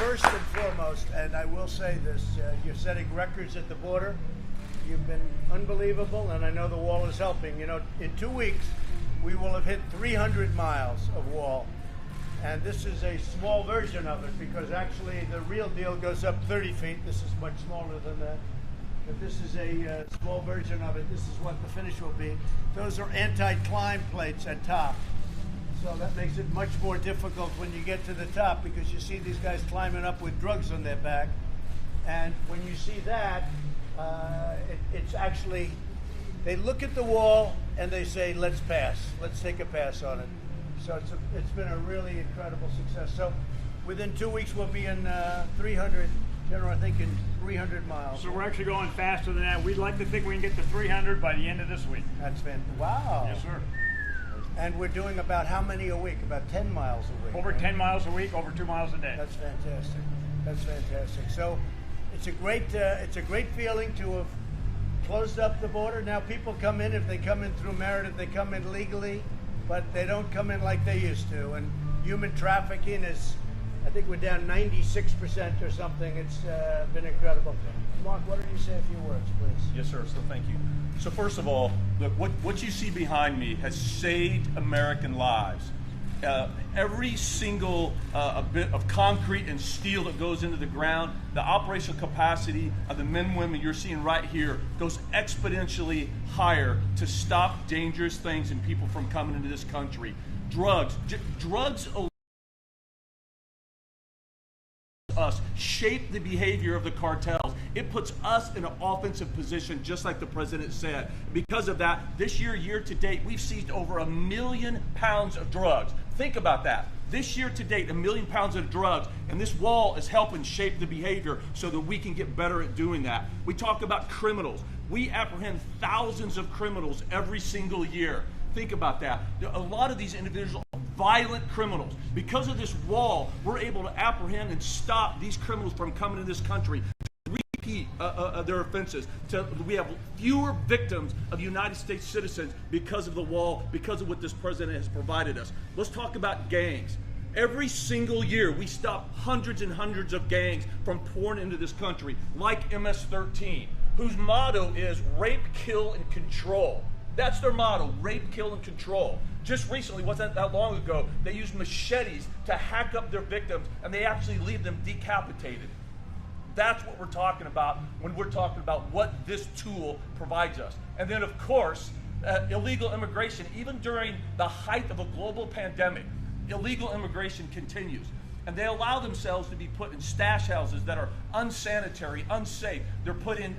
first and foremost, and I will say this, you're setting records at the border. You've been unbelievable, and I know the wall is helping. You know, in 2 weeks, we will have hit 300 miles of wall. And this is a small version of it, because actually the real deal goes up 30 feet. This is much smaller than that. But this is a small version of it. This is what the finish will be. Those are anti-climb plates at top. So that makes it much more difficult when you get to the top, because you see these guys climbing up with drugs on their back. And when you see that, it's actually, they look at the wall and they say, let's pass. Let's take a pass on it. So it's been a really incredible success. So within 2 weeks, we'll be in 300, General, I think in 300 miles. So we're actually going faster than that. We'd like to think we can get to 300 by the end of this week. That's fantastic. Wow. Yes, sir. And we're doing about how many a week? About 10 miles a week. Over 10 miles a week, over 2 miles a day. That's fantastic. That's fantastic. So it's a great feeling to have closed up the border. Now people come in, if they come in through Meredith, they come in legally, but they don't come in like they used to. And human trafficking is, I think we're down 96% or something. It's been incredible. Mark, why don't you say a few words, please? Yes, sir. So thank you. So first of all, look, what you see behind me has saved American lives. Every single bit of concrete and steel that goes into the ground, the operational capacity of the men and women you're seeing right here goes exponentially higher to stop dangerous things and people from coming into this country. Drugs us shape the behavior of the cartels. It puts us in an offensive position, just like the president said. Because of that, this year to date, we've seized over 1 million pounds of drugs. Think about that. This year to date, 1 million pounds of drugs, and this wall is helping shape the behavior so that we can get better at doing that. We talk about criminals. We apprehend thousands of criminals every single year. Think about that. A lot of these individuals are violent criminals. Because of this wall, we're able to apprehend and stop these criminals from coming to this country, to repeat their offenses. We have fewer victims of United States citizens because of the wall, because of what this president has provided us. Let's talk about gangs. Every single year, we stop hundreds and hundreds of gangs from pouring into this country, like MS-13, whose motto is rape, kill, and control. That's their motto, rape, kill, and control. Just recently, wasn't that long ago, they used machetes to hack up their victims, and they actually leave them decapitated. That's what we're talking about when we're talking about what this tool provides us. And then, of course, illegal immigration. Even during the height of a global pandemic, illegal immigration continues. And they allow themselves to be put in stash houses that are unsanitary, unsafe. They're put in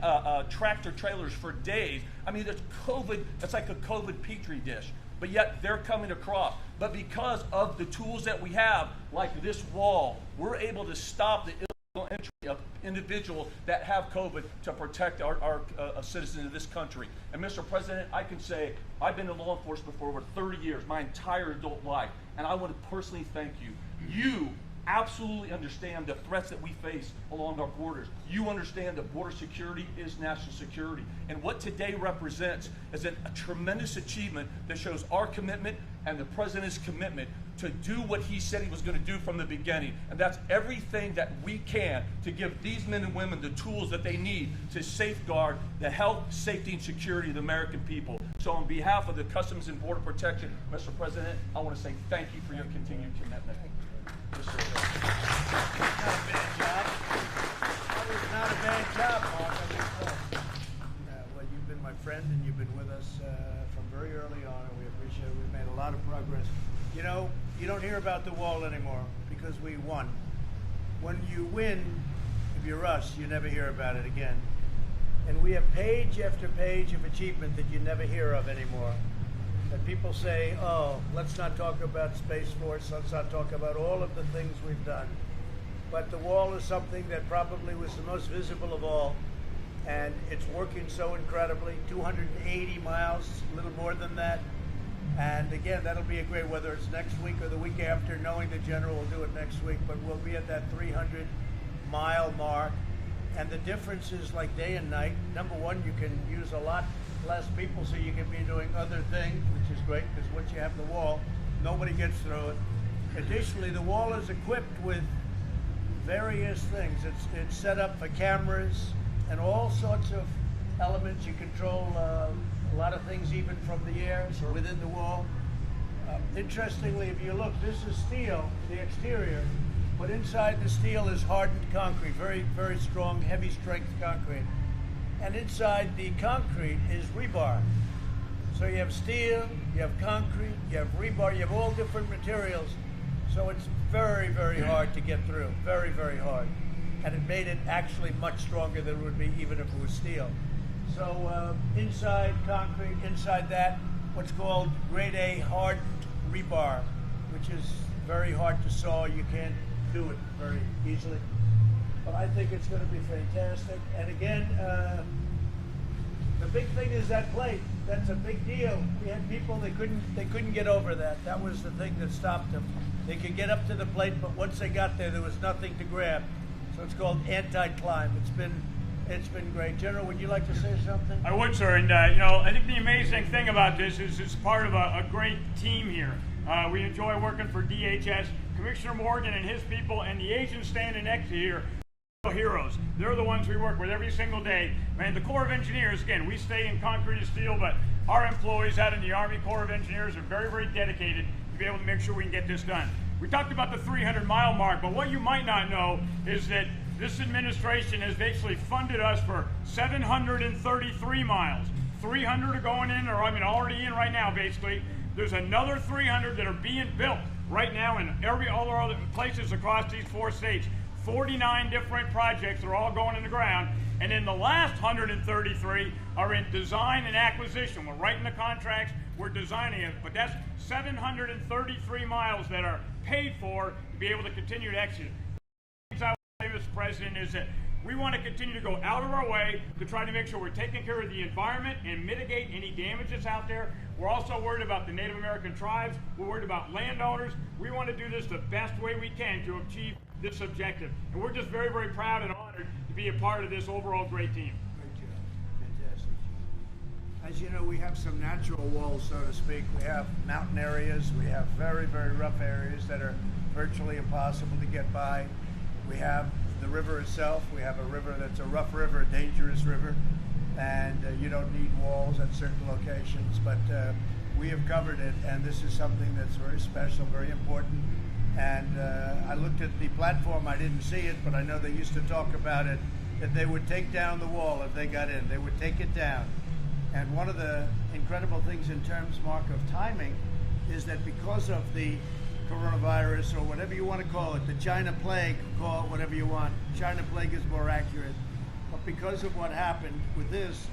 tractor trailers for days. I mean, it's like a COVID petri dish. But yet they're coming across. But because of the tools that we have, like this wall, we're able to stop the illegal entry of individuals that have COVID to protect our citizens of this country. And Mr. President, I can say I've been in law enforcement for over 30 years, my entire adult life. And I want to personally thank you. You absolutely understand the threats that we face along our borders. You understand that border security is national security. And what today represents is a tremendous achievement that shows our commitment and the president's commitment to do what he said he was going to do from the beginning. And that's everything that we can to give these men and women the tools that they need to safeguard the health, safety, and security of the American people. So on behalf of the Customs and Border Protection, Mr. President, I want to say thank you for your continued commitment. Not a bad job. That was not a bad job, Mark. Well, you've been my friend, and you've been with us from very early on, and we appreciate it. We've made a lot of progress. You know, you don't hear about the wall anymore because we won. When you win, if you're us, you never hear about it again. And we have page after page of achievement that you never hear of anymore. That people say, oh, let's not talk about Space Force, let's not talk about all of the things we've done. But the wall is something that probably was the most visible of all, and it's working so incredibly. 280 miles, a little more than that. And again, that'll be a great, whether it's next week or the week after, knowing the General will do it next week, but we'll be at that 300-mile mark. And the difference is like day and night. Number one, you can use a lot less people, so you can be doing other things, which is great, because once you have the wall, nobody gets through it. Additionally, the wall is equipped with various things. It's set up for cameras and all sorts of elements. You control a lot of things even from the air, so within the wall. Interestingly, if you look, this is steel, the exterior, but inside the steel is hardened concrete, very, very strong, heavy strength concrete. And inside the concrete is rebar. So you have steel, you have concrete, you have rebar, you have all different materials. So it's very, very hard to get through, very, very hard. And it made it actually much stronger than it would be even if it was steel. So inside concrete, inside that, what's called grade A hardened rebar, which is very hard to saw. You can't do it very easily. But I think it's going to be fantastic. And again, the big thing is that plate. That's a big deal. We had people they couldn't get over that. That was the thing that stopped them. They could get up to the plate, but once they got there was nothing to grab. So it's called anti-climb. It's been great. General, would you like to say something? I would, sir. And you know, I think the amazing thing about this is it's part of a great team here. We enjoy working for DHS. Commissioner Morgan and his people, and the agents standing next to here, heroes. They're the ones we work with every single day. Man, the Corps of Engineers, again, we stay in concrete and steel, but our employees out in the Army Corps of Engineers are very, very dedicated to be able to make sure we can get this done. We talked about the 300-mile mark, but what you might not know is that this administration has basically funded us for 733 miles. 300 are going in, or I mean already in right now, basically. There's another 300 that are being built right now in all our other places across these 4 states. 49 different projects are all going in the ground, and then the last 133 are in design and acquisition. We're writing the contracts, we're designing it, but that's 733 miles that are paid for to be able to continue to execute. What I would say, Mr. President, is that we want to continue to go out of our way to try to make sure we're taking care of the environment and mitigate any damage that's out there. We're also worried about the Native American tribes. We're worried about landowners. We want to do this the best way we can to achieve this objective. And we're just very, very proud and honored to be a part of this overall great team. Great job. Fantastic. As you know, we have some natural walls, so to speak. We have mountain areas. We have very, very rough areas that are virtually impossible to get by. We have the river itself. We have a river that's a rough river, a dangerous river, and you don't need walls at certain locations, but we have covered it, and this is something that's very special, very important. And I looked at the platform. I didn't see it, but I know they used to talk about it, that they would take down the wall if they got in. They would take it down. And one of the incredible things in terms, Mark, of timing is that because of the coronavirus, or whatever you want to call it, the China plague, call it whatever you want. China plague is more accurate. But because of what happened with this,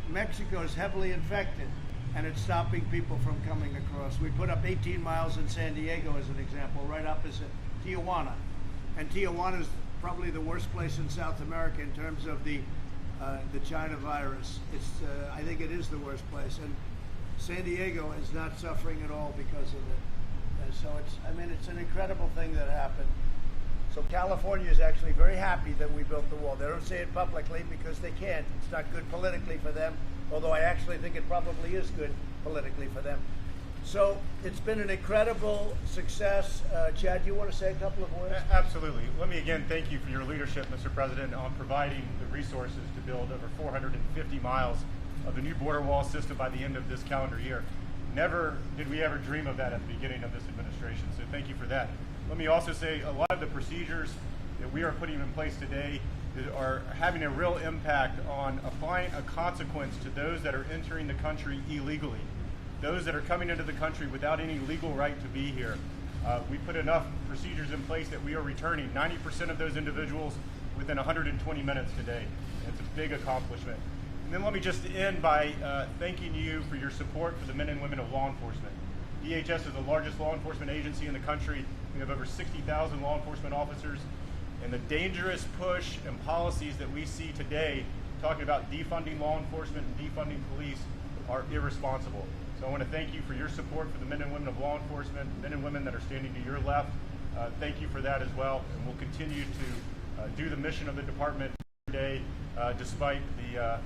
Mexico is heavily infected, and it's stopping people from coming across. We put up 18 miles in San Diego as an example, right opposite Tijuana. And Tijuana is probably the worst place in South America in terms of the China virus. I think it is the worst place. And San Diego is not suffering at all because of it. And so it's an incredible thing that happened. So California is actually very happy that we built the wall. They don't say it publicly because they can't. It's not good politically for them, although I actually think it probably is good politically for them. So it's been an incredible success. Chad, do you want to say a couple of words? Absolutely. Let me again thank you for your leadership, Mr. President, on providing the resources to build over 450 miles of the new border wall system by the end of this calendar year. Never did we ever dream of that at the beginning of this administration, so thank you for that. Let me also say a lot of the procedures that we are putting in place today are having a real impact on applying a consequence to those that are entering the country illegally, those that are coming into the country without any legal right to be here. We put enough procedures in place that we are returning 90% of those individuals within 120 minutes today. It's a big accomplishment. And then let me just end by thanking you for your support for the men and women of law enforcement. DHS is the largest law enforcement agency in the country. We have over 60,000 law enforcement officers. And the dangerous push and policies that we see today, talking about defunding law enforcement and defunding police, are irresponsible. So I want to thank you for your support for the men and women of law enforcement, men and women that are standing to your left. Thank you for that as well. And we'll continue to do the mission of the department today, despite the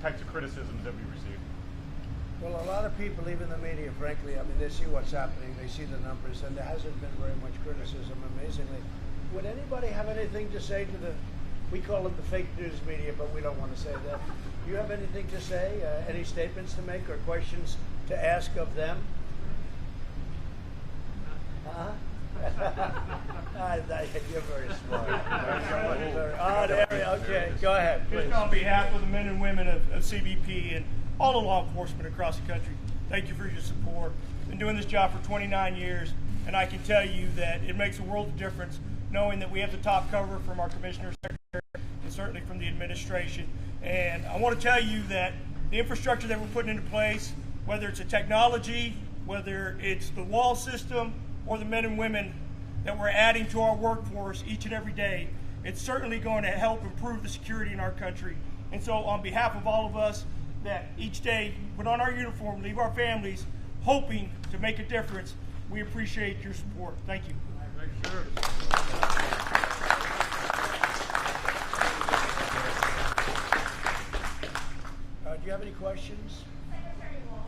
types of criticisms that we receive. Well, a lot of people, even the media, frankly, I mean, they see what's happening, they see the numbers, and there hasn't been very much criticism, amazingly. Would anybody have anything to say to the, we call it the fake news media, but we don't want to say that. Do you have anything to say, any statements to make or questions to ask of them? You're very smart. Okay, go ahead, please. Just on behalf of the men and women of CBP and all the law enforcement across the country, thank you for your support. Been doing this job for 29 years, and I can tell you that it makes a world of difference knowing that we have the top cover from our Commissioner, Secretary, and certainly from the administration. And I want to tell you that the infrastructure that we're putting into place, whether it's a technology, whether it's the wall system, or the men and women that we're adding to our workforce each and every day, it's certainly going to help improve the security in our country. And so on behalf of all of us that each day put on our uniform, leave our families, hoping to make a difference, we appreciate your support. Thank you. Do you have any questions? Secretary Wolf,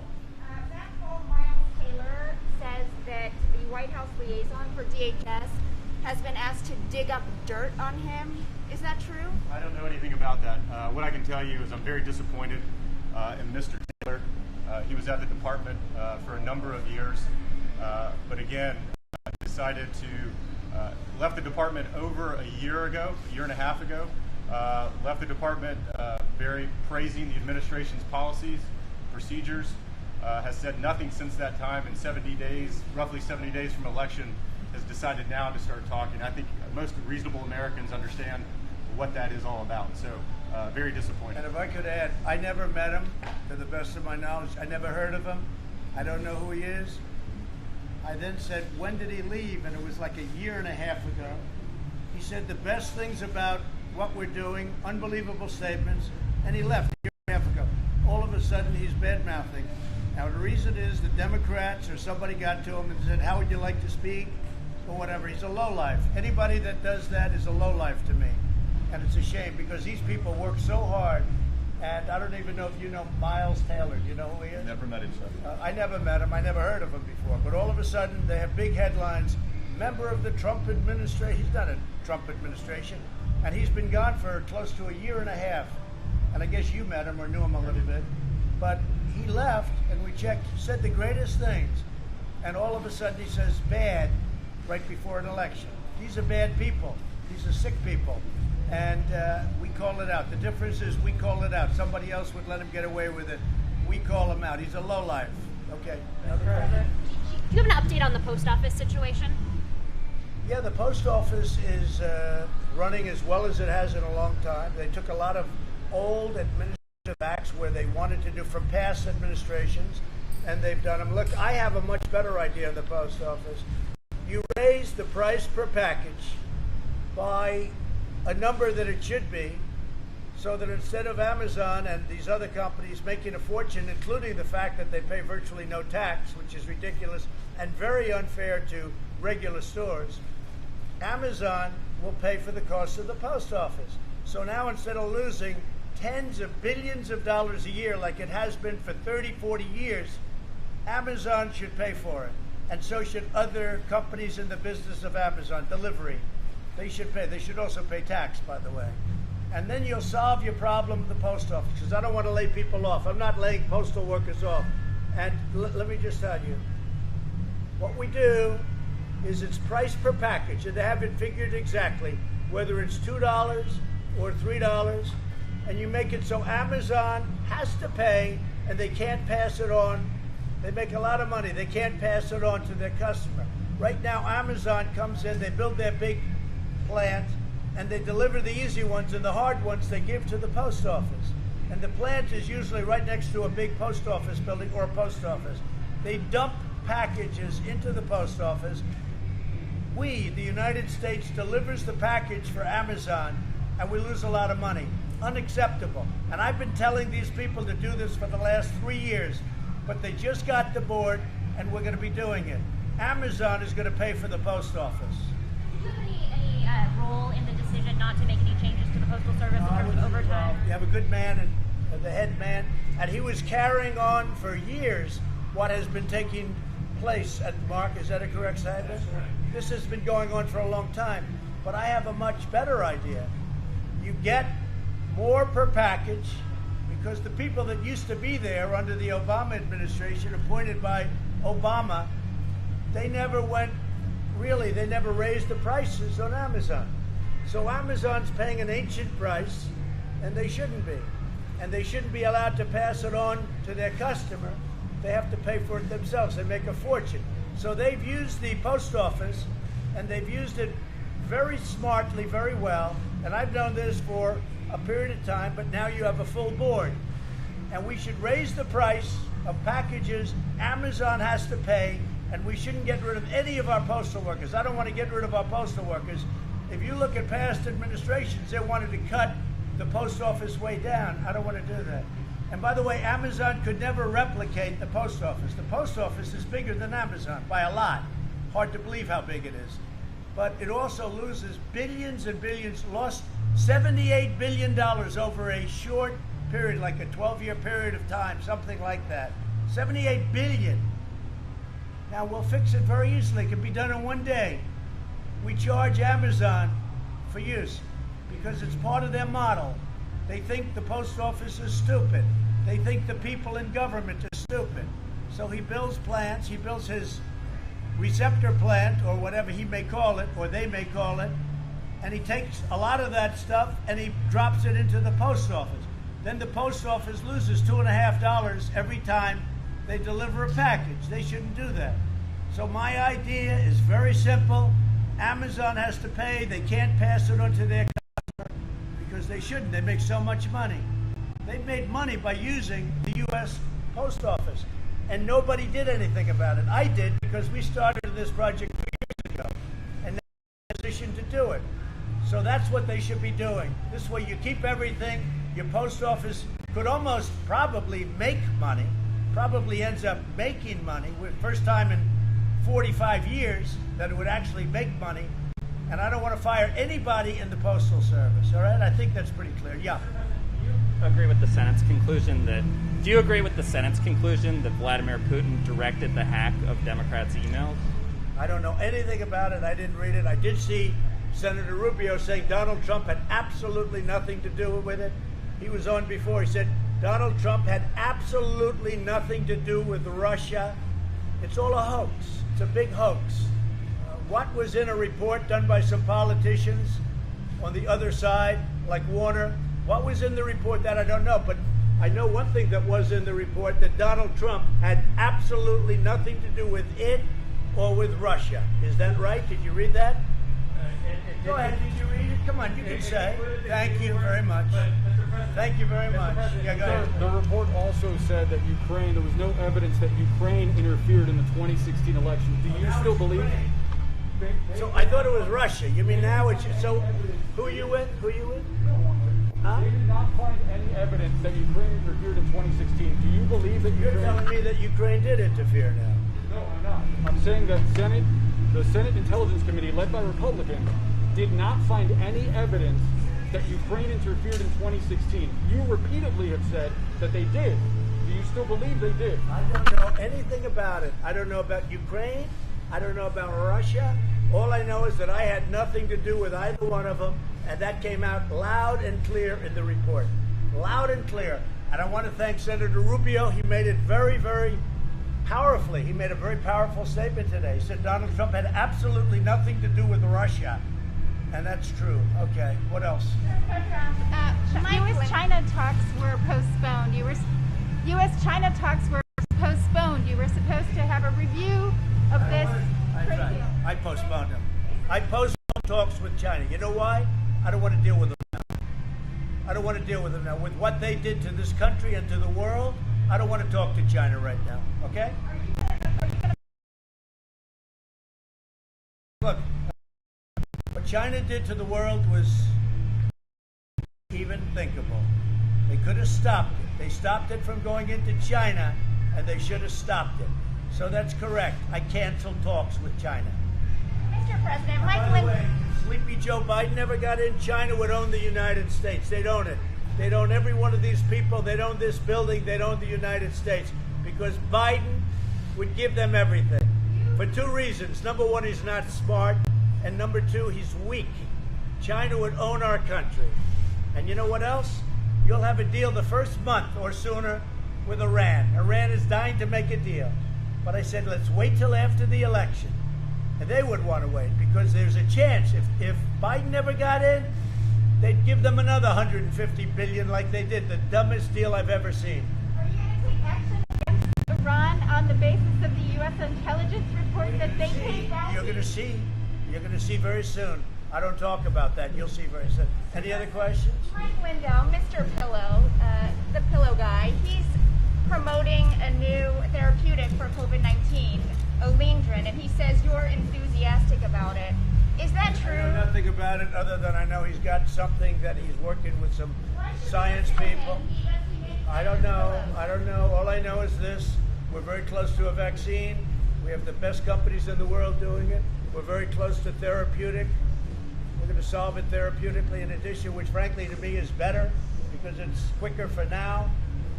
that fall, Miles Taylor says that the White House liaison for DHS has been asked to dig up dirt on him. Is that true? I don't know anything about that. What I can tell you is I'm very disappointed in Mr. Taylor. He was at the department for a number of years, but again, decided to left the department over a year and a half ago. Left the department very praising the administration's policies, procedures, has said nothing since that time. In 70 days, roughly 70 days from election, has decided now to start talking. I think most reasonable Americans understand what that is all about. So very disappointed. And if I could add, I never met him, to the best of my knowledge. I never heard of him. I don't know who he is. I then said, when did he leave? And it was like a year and a half ago. He said the best things about what we're doing, unbelievable statements, and he left a year and a half ago. All of a sudden, he's bad-mouthing. Now, the reason is the Democrats or somebody got to him and said, how would you like to speak? Or whatever. He's a lowlife. Anybody that does that is a lowlife to me. And it's a shame because these people work so hard. And I don't even know if you know Miles Taylor. Do you know who he is? Never met him, sir. I never met him. I never heard of him before. But all of a sudden, they have big headlines. Member of the Trump administration. He's not a Trump administration. And he's been gone for close to a year and a half. And I guess you met him or knew him a little bit. But he left, and we checked, said the greatest things. And all of a sudden, he says bad right before an election. These are bad people. These are sick people. And we call it out. The difference is we call it out. Somebody else would let him get away with it. We call him out. He's a lowlife. Okay. Another question? Do you have an update on the post office situation? Yeah, the post office is running as well as it has in a long time. They took a lot of old administrative acts where they wanted to do from past administrations, and they've done them. Look, I have a much better idea of the post office. You raise the price per package by a number that it should be, so that instead of Amazon and these other companies making a fortune, including the fact that they pay virtually no tax, which is ridiculous and very unfair to regular stores, Amazon will pay for the cost of the post office. So now instead of losing tens of billions of dollars a year like it has been for 30, 40 years, Amazon should pay for it. And so should other companies in the business of Amazon, delivery. They should pay. They should also pay tax, by the way. And then you'll solve your problem with the post office, because I don't want to lay people off. I'm not laying postal workers off. And let me just tell you, what we do is it's price per package, and they have it figured exactly, whether it's $2 or $3, and you make it so Amazon has to pay, and they can't pass it on. They make a lot of money. They can't pass it on to their customer. Right now, Amazon comes in, they build their big plant, and they deliver the easy ones, and the hard ones they give to the post office. And the plant is usually right next to a big post office building or a post office. They dump packages into the post office. We, the United States, delivers the package for Amazon, and we lose a lot of money. Unacceptable. And I've been telling these people to do this for the last 3 years, but they just got the board, and we're going to be doing it. Amazon is going to pay for the post office. Do you have any role in the decision not to make any changes to the Postal Service in terms of overtime? You have a good man and the head man, and he was carrying on for years what has been taking place at Mark. Is that a correct statement? This has been going on for a long time. But I have a much better idea. You get more per package, because the people that used to be there under the Obama administration, appointed by Obama, they never raised the prices on Amazon. So Amazon's paying an ancient price, and they shouldn't be. And they shouldn't be allowed to pass it on to their customer. They have to pay for it themselves. They make a fortune. So they've used the post office, and they've used it very smartly, very well. And I've done this for a period of time, but now you have a full board. And we should raise the price of packages Amazon has to pay, and we shouldn't get rid of any of our postal workers. I don't want to get rid of our postal workers. If you look at past administrations, they wanted to cut the post office way down. I don't want to do that. And by the way, Amazon could never replicate the post office. The post office is bigger than Amazon by a lot. Hard to believe how big it is. But it also loses billions and billions, lost $78 billion over a short period, like a 12-year period of time, something like that. 78 billion. Now we'll fix it very easily. It can be done in one day. We charge Amazon for use because it's part of their model. They think the post office is stupid. They think the people in government are stupid. So he builds plants, he builds his receptor plant, or whatever he may call it, or they may call it, and he takes a lot of that stuff and he drops it into the post office. Then the post office loses $2.50 every time they deliver a package. They shouldn't do that. So my idea is very simple. Amazon has to pay. They can't pass it on to their customer because they shouldn't. They make so much money. They've made money by using the U.S. Post Office, and nobody did anything about it. I did, because we started this project 2 years ago, and they're in a position to do it. So that's what they should be doing. This way you keep everything. Your post office could almost probably make money, probably ends up making money. First time in 45 years that it would actually make money. And I don't want to fire anybody in the Postal Service, all right? I think that's pretty clear. Yeah. Do you agree with the Senate's conclusion that Vladimir Putin directed the hack of Democrats' emails? I don't know anything about it. I didn't read it. I did see Senator Rubio saying Donald Trump had absolutely nothing to do with it. He was on before. He said Donald Trump had absolutely nothing to do with Russia. It's all a hoax. It's a big hoax. What was in a report done by some politicians on the other side, like Warner? What was in the report? That I don't know. But I know one thing that was in the report, that Donald Trump had absolutely nothing to do with it or with Russia. Is that right? Did you read that? Go ahead. Did you read it? Come on, you can say. Thank you very much. Thank you very much. Yeah, go ahead. The report also said that there was no evidence that Ukraine interfered in the 2016 election. Do you still believe? So I thought it was Russia. You mean now it's so? Who are you with? Who are you with? Huh? They did not find any evidence that Ukraine interfered in 2016. Do you believe that You're telling me that Ukraine did interfere now? No, I'm not. I'm saying that the Senate Intelligence Committee, led by Republicans, did not find any evidence that Ukraine interfered in 2016. You repeatedly have said that they did. Do you still believe they did? I don't know anything about it. I don't know about Ukraine. I don't know about Russia. All I know is that I had nothing to do with either one of them, and that came out loud and clear in the report. Loud and clear. And I want to thank Senator Rubio. He made it very, very powerfully. He made a very powerful statement today. He said Donald Trump had absolutely nothing to do with Russia. And that's true. Okay, what else? U.S.-China talks were postponed. U.S.-China talks were postponed. You were supposed to have a review of this trade deal. I postponed them. I postponed talks with China. You know why? I don't want to deal with them now. I don't want to deal with them now. With what they did to this country and to the world, I don't want to talk to China right now. Okay? Look, what China did to the world was even thinkable. They could have stopped it. They stopped it from going into China, and they should have stopped it. So that's correct. I canceled talks with China. Mr. President, By the way, sleepy Joe Biden never got in. China would own the United States. They'd own it. They'd own every one of these people. They'd own this building. They'd own the United States, because Biden would give them everything for two reasons. Number one, he's not smart. And number two, he's weak. China would own our country. And you know what else? You'll have a deal the first month or sooner with Iran. Iran is dying to make a deal. But I said, let's wait till after the election. And they would want to wait because there's a chance. If Biden never got in, they'd give them another $150 billion like they did. The dumbest deal I've ever seen. Are you going to take action against Iran on the basis of the U.S. intelligence report that they paid down? You're going to see. You're going to see very soon. I don't talk about that. You'll see very soon. Any other questions? Frank Lindell, Mr. Pillow, the pillow guy, he's promoting a new therapeutic for COVID-19, Olindrin, and he says you're enthusiastic about it. Is that true? I know nothing about it other than I know he's got something that he's working with some science people. I don't know. All I know is this. We're very close to a vaccine. We have the best companies in the world doing it. We're very close to therapeutic. We're going to solve it therapeutically in addition, which frankly to me is better because it's quicker for now.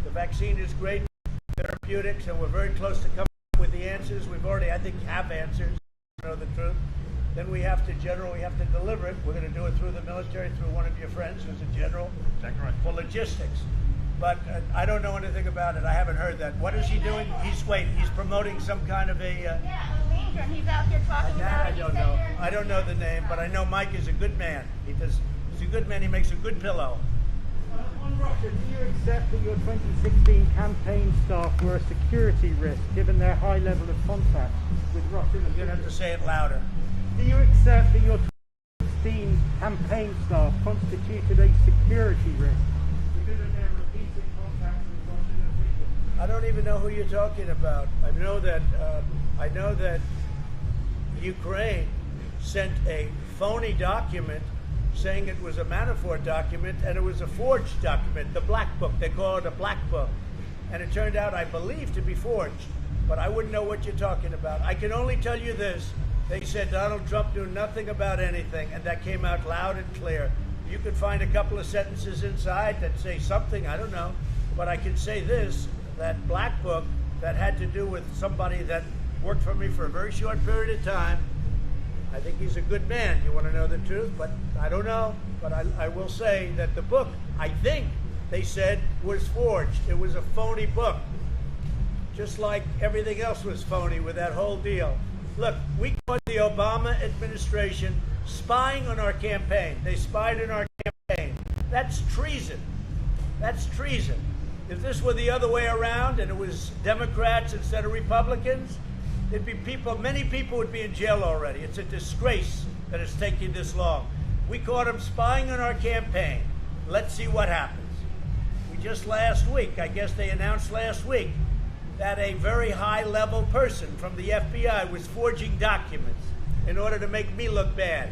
The vaccine is great therapeutics, and we're very close to coming up with the answers. We've already, I think, have answers, to know the truth. Then we have to deliver it. We're going to do it through the military, through one of your friends who's a general, for logistics. But I don't know anything about it. I haven't heard that. What is he doing? He's promoting some kind of a... yeah, Olindrin. He's out there talking about it. I don't know the name, but I know Mike is a good man. He's a good man. He makes a good pillow. On Russia, do you accept that your 2016 campaign staff were a security risk, given their high level of contact with Russian officials? You're going to have to say it louder. Do you accept that your 2016 campaign staff constituted a security risk because of their repeated contact with Russian officials? I don't even know who you're talking about. I know that Ukraine sent a phony document saying it was a Manafort document, and it was a forged document, the Black Book. They call it a Black Book. And it turned out, I believe, to be forged. But I wouldn't know what you're talking about. I can only tell you this. They said Donald Trump knew nothing about anything, and that came out loud and clear. You could find a couple of sentences inside that say something, I don't know. But I can say this, that Black Book that had to do with somebody that worked for me for a very short period of time. I think he's a good man. You want to know the truth? But I don't know. But I will say that the book, I think they said, was forged. It was a phony book. Just like everything else was phony with that whole deal. Look, we caught the Obama administration spying on our campaign. They spied on our campaign. That's treason. That's treason. If this were the other way around and it was Democrats instead of Republicans, it'd be many people would be in jail already. It's a disgrace that it's taking this long. We caught them spying on our campaign. Let's see what happens. We just last week, I guess they announced last week, that a very high-level person from the FBI was forging documents in order to make me look bad.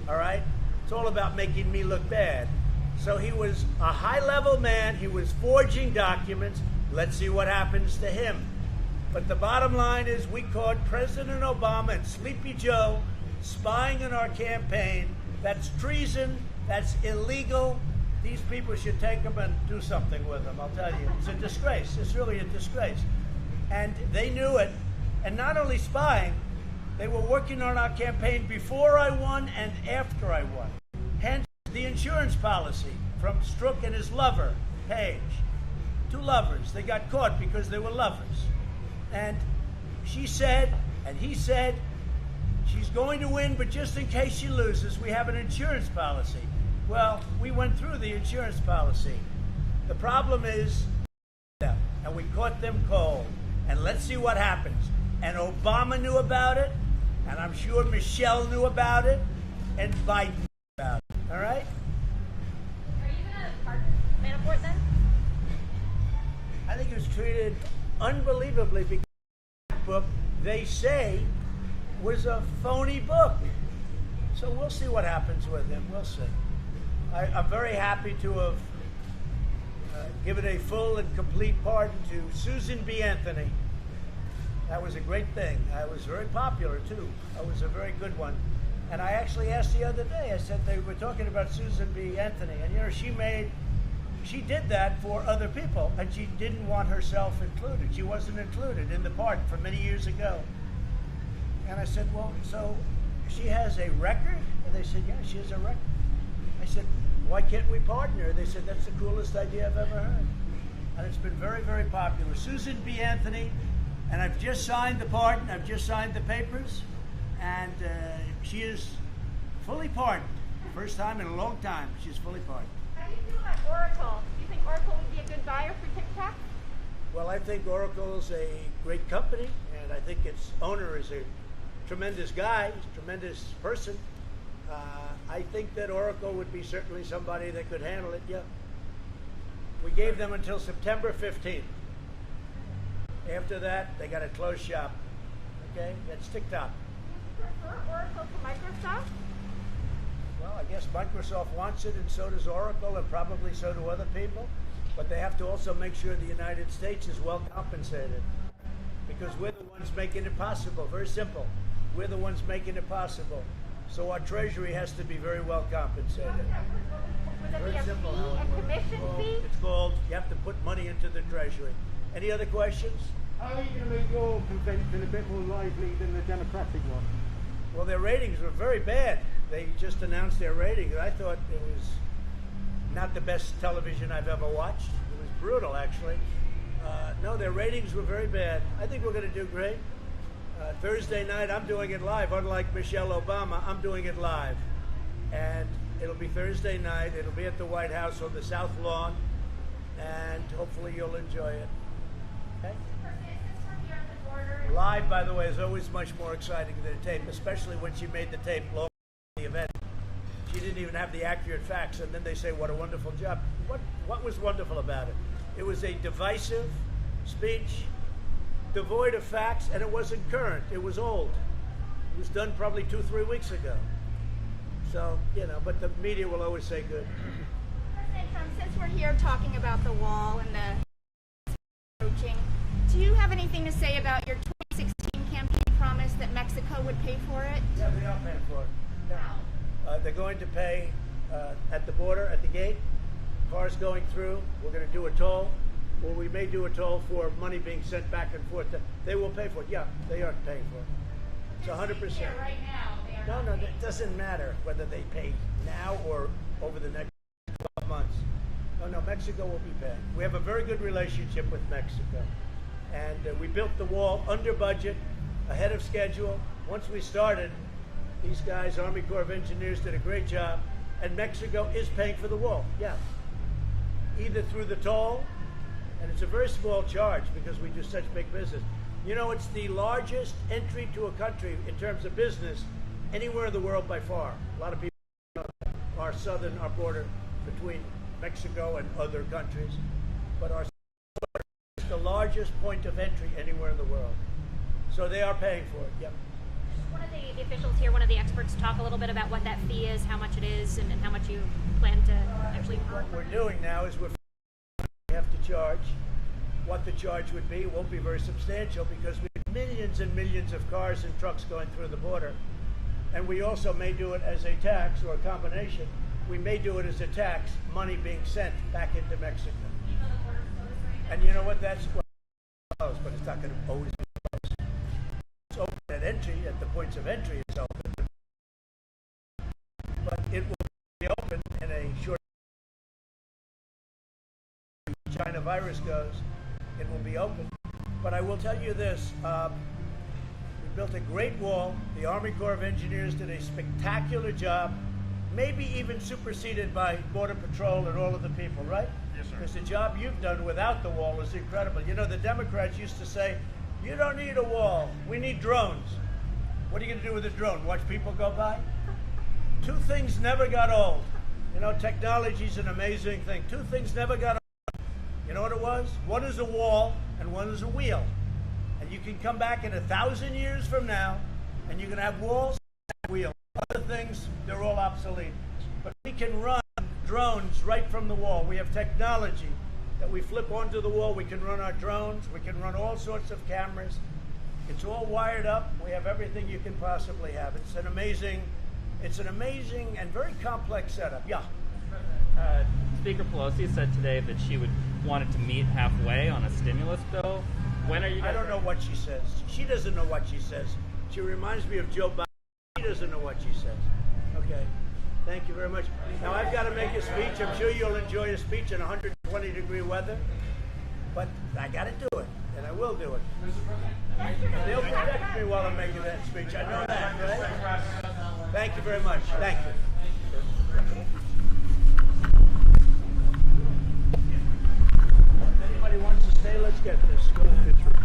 All right? It's all about making me look bad. So he was a high-level man. He was forging documents. Let's see what happens to him. But the bottom line is we caught President Obama and Sleepy Joe spying on our campaign. That's treason. That's illegal. These people should take them and do something with them, I'll tell you. It's a disgrace. It's really a disgrace. And they knew it. And not only spying, they were working on our campaign before I won and after I won. Hence the insurance policy from Strzok and his lover, Page. Two lovers. They got caught because they were lovers. And she said, and he said, she's going to win, but just in case she loses, we have an insurance policy. Well, we went through the insurance policy. The problem is, and we caught them cold. And let's see what happens. And Obama knew about it, and I'm sure Michelle knew about it, and Biden knew about it. All right? Are you going to pardon Manafort then? I think he was treated unbelievably because the book, they say, was a phony book. So we'll see what happens with him. We'll see. I'm very happy to have given a full and complete pardon to Susan B. Anthony. That was a great thing. I was very popular, too. That was a very good one. And I actually asked the other day, I said they were talking about Susan B. Anthony. And, you know, she did that for other people, and she didn't want herself included. She wasn't included in the pardon from many years ago. And I said, well, so she has a record? And they said, yeah, she has a record. I said, why can't we partner? They said, that's the coolest idea I've ever heard. And it's been very, very popular. Susan B. Anthony, and I've just signed the pardon, I've just signed the papers, and she is fully pardoned. First time in a long time, she's fully pardoned. How do you feel about Oracle? Do you think Oracle would be a good buyer for TikTok? Well, I think Oracle's a great company, and I think its owner is a tremendous guy, a tremendous person. I think that Oracle would be certainly somebody that could handle it, yeah. We gave them until September 15th. After that, they got to close shop. Okay? That's TikTok. Do you prefer Oracle to Microsoft? Well, I guess Microsoft wants it, and so does Oracle, and probably so do other people. But they have to also make sure the United States is well compensated. Because we're the ones making it possible. Very simple. We're the ones making it possible. So our Treasury has to be very well compensated. Would there be Very a simple. fee, a commission fee? It's called, you have to put money into the Treasury. Any other questions? How are you going to make your convention a bit more lively than the Democratic one? Well, their ratings were very bad. They just announced their ratings. I thought it was not the best television I've ever watched. It was brutal, actually. No, their ratings were very bad. I think we're going to do great. Thursday night, I'm doing it live. Unlike Michelle Obama, I'm doing it live. And it'll be Thursday night. It'll be at the White House on the South Lawn. And hopefully you'll enjoy it. Okay? Live, by the way, is always much more exciting than a tape, especially when she made the tape long before the event. She didn't even have the accurate facts, and then they say, what a wonderful job. What was wonderful about it? It was a divisive speech, devoid of facts, and it wasn't current. It was old. It was done probably 2-3 weeks ago. So, you know, but the media will always say good. President Trump, since we're here talking about the wall and the approaching, do you have anything to say about your 2016 campaign promise that Mexico would pay for it? Yeah, they are paying for it. Yeah. They're going to pay at the border, at the gate, cars going through. We're going to do a toll, or we may do a toll for money being sent back and forth. They will pay for it. Yeah, they are paying for it. It's 100%. Right now, No, it doesn't matter whether they pay now or over the next 12 months. No, Mexico will be paying. We have a very good relationship with Mexico. And we built the wall under budget, ahead of schedule. Once we started, these guys, Army Corps of Engineers, did a great job. And Mexico is paying for the wall, yeah. Either through the toll, and it's a very small charge because we do such big business. You know, it's the largest entry to a country in terms of business anywhere in the world by far. A lot of people know our border between Mexico and other countries, but our border is the largest point of entry anywhere in the world. So they are paying for it, yep. One of the officials here, one of the experts, talk a little bit about what that fee is, how much it is, and how much you plan to actually earn. What we're doing now is we have to charge what the charge would be. It won't be very substantial because we have millions and millions of cars and trucks going through the border. And we also may do it as a tax or a combination. We may do it as a tax, money being sent back into Mexico. And you know what? That's what closed, but it's not going to always be closed. It's open at entry, at the points of entry it's open. But it will be open in a short time. China virus goes, it will be open. But I will tell you this, we built a great wall. The Army Corps of Engineers did a spectacular job, maybe even superseded by Border Patrol and all of the people, right? Yes, sir. Because the job you've done without the wall is incredible. You know, the Democrats used to say, you don't need a wall, we need drones. What are you going to do with a drone? Watch people go by? Two things never got old. You know, technology's an amazing thing. Two things never got old. You know what it was? One is a wall and one is a wheel. And you can come back in 1,000 years from now and you can have walls and wheels. Other things, they're all obsolete. But we can run drones right from the wall. We have technology that we flip onto the wall. We can run our drones. We can run all sorts of cameras. It's all wired up. We have everything you can possibly have. It's an amazing and very complex setup. Yeah. Speaker Pelosi said today that she wanted to meet halfway on a stimulus bill. When are you guys? I don't know what she says. She doesn't know what she says. She reminds me of Joe Biden. She doesn't know what she says. Okay. Thank you very much. Now I've got to make a speech. I'm sure you'll enjoy a speech in 120-degree weather, but I got to do it, and I will do it. They'll protect me while I'm making that speech. I know that, right? Thank you very much. Thank you. If anybody wants to stay, let's get this. Go to the picture.